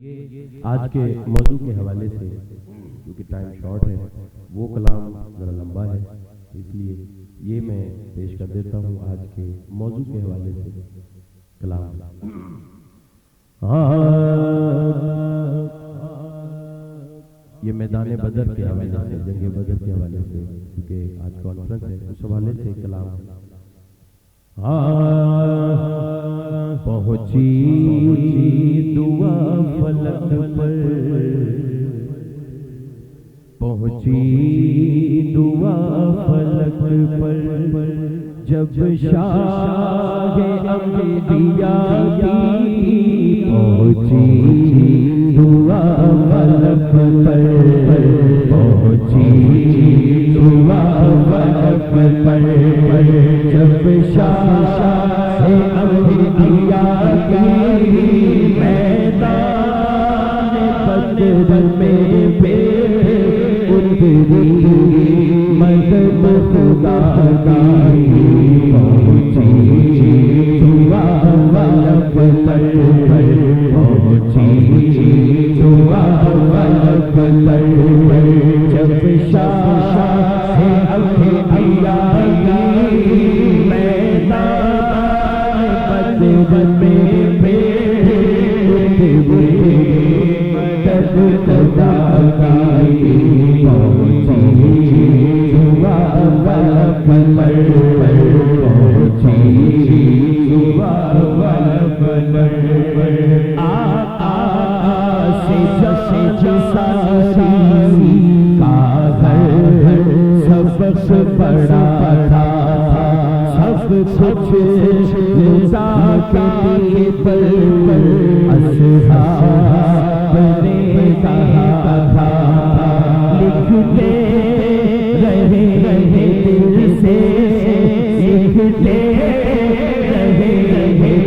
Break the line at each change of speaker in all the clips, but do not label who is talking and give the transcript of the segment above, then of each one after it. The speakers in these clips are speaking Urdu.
آج کے موضوع کے حوالے سے کیونکہ ٹائم شارٹ ہے وہ کلام ذرا لمبا ہے، اس لیے یہ میں پیش کر دیتا ہوں آج کے موضوع کے حوالے سے کلام۔ یہ میدان بدر کے حوالے سے، جنگ بدر کے حوالے سے، کیونکہ آج کانفرنس ہے اس حوالے سے کلام۔ پہنچی دعا فلک پر، پہنچی دعا فلک پر، جب شاہ انبیاء کی پہنچی دعا فلک پر، پہنچی دعا فلک پر، جب شاہ انبیاء کی میدان بدر میں بے اتری مدد خدا کی، پہنچی دعا فلک پر، پہنچی دعا فلک پر، جب شاہ انبیاء کی میدان بدر میں بے اتری مدد خدا کی، پہنچی دعا فلک پر، پہنچی دعا فلک پر، آقا سے ساری کا گھر سبق پڑھا تھا، سب کچھ رضا کے لیے پر اصحاب نے کہا تھا، لکھتے رہے دل سے، لکھتے رہے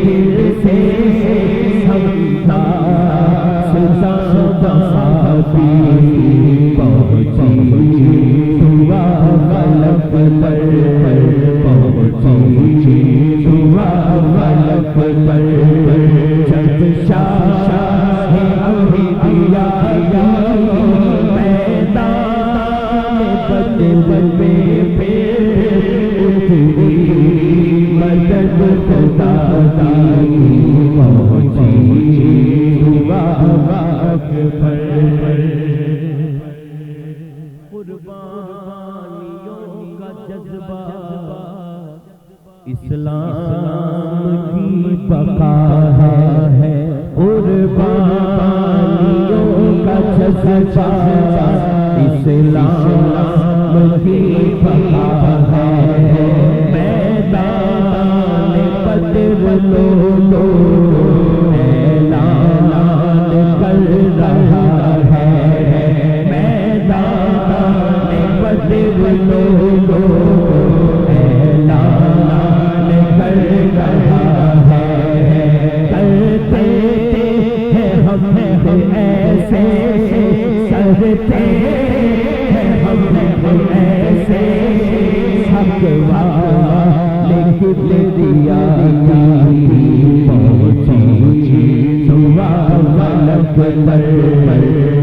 دل سے، ہم صحابی، پہنچی دعا فلک پر، پہنچی دعا فلک پر، جب شاہ انبیاء کی میدان بدر میں بے اتری مدد خدا کی، پہنچی دعا فلک پر، قربانیوں کا جذبہ اسلام کی بقا ہے، قربانیوں کا جذبہ اسلام کی بقا ہے، میدان بدر لو اعلان کر رہا ہے، میدان بدر لو اعلان کر رہا ہے، کرتے ہیں ہم ایسے، کرتے ہیں ہم ایسے، حق والے کبریا کی، پہنچی دعا فلک پر،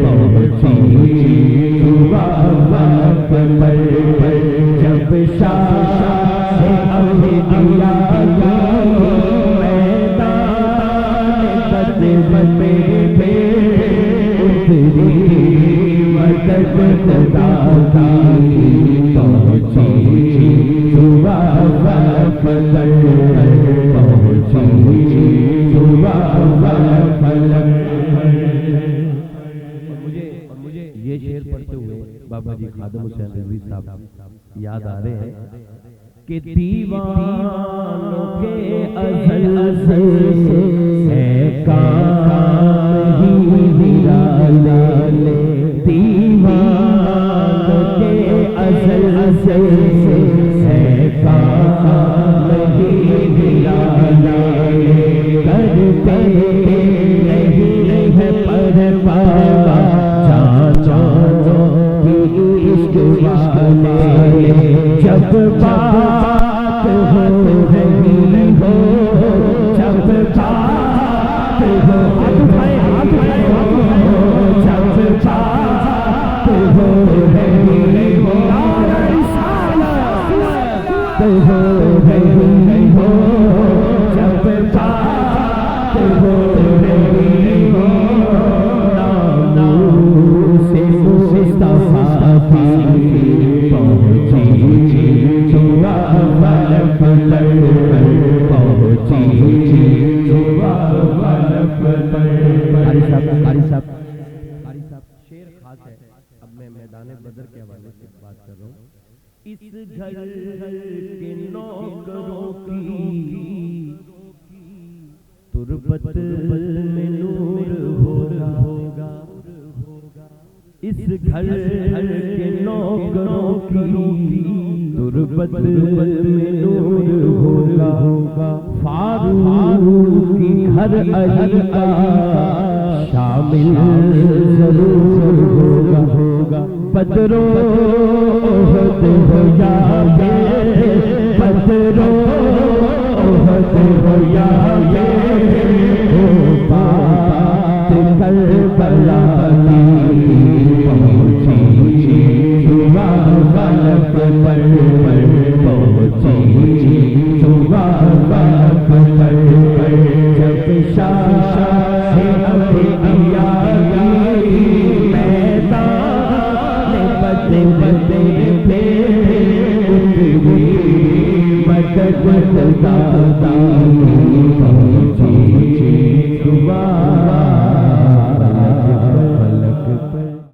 پہنچی دعا فلک پر، جب شاہ انبیاء کی میدان بدر میں بے اتری مدد خدا کی، پہنچی دعا فلک پر، پہنچی دعا فلک پر۔ مجھے یہ شعر پڑھتے ہوئے بابا جی خادم حسین رضوی صاحب یاد آ رہے ہیں کہ دیوانوں کے ازل سے ہے کام ہی نرالے، دیوانوں کے ازل سے ہے کام ہی نرالے، کرتے نہیں ہے پرواہ جانوں کی عشق والے، جب بات ہو رہی ہو، جب بات ہو رہی ہو، شعر خاص ہے. اب میں میدان بدر کے حوالے سے بات کر رہا ہوں. اس گھر کے نوکروں کی تربت میں نور ہوگا. اس گھر کے نوکروں کی تربت میں نور ہوگا. فاروق کی گھر علی کا شامل ضرور ہوگا. بدرو احد ہو یا بدرو احد ہو یا ہو بات کربلا کی پہنچی صبح فلک پر پہنچی صبح فلک پر جب شاہ انبیاء کی میدان بدے پہ اتری مدد دادا پہنچی صبح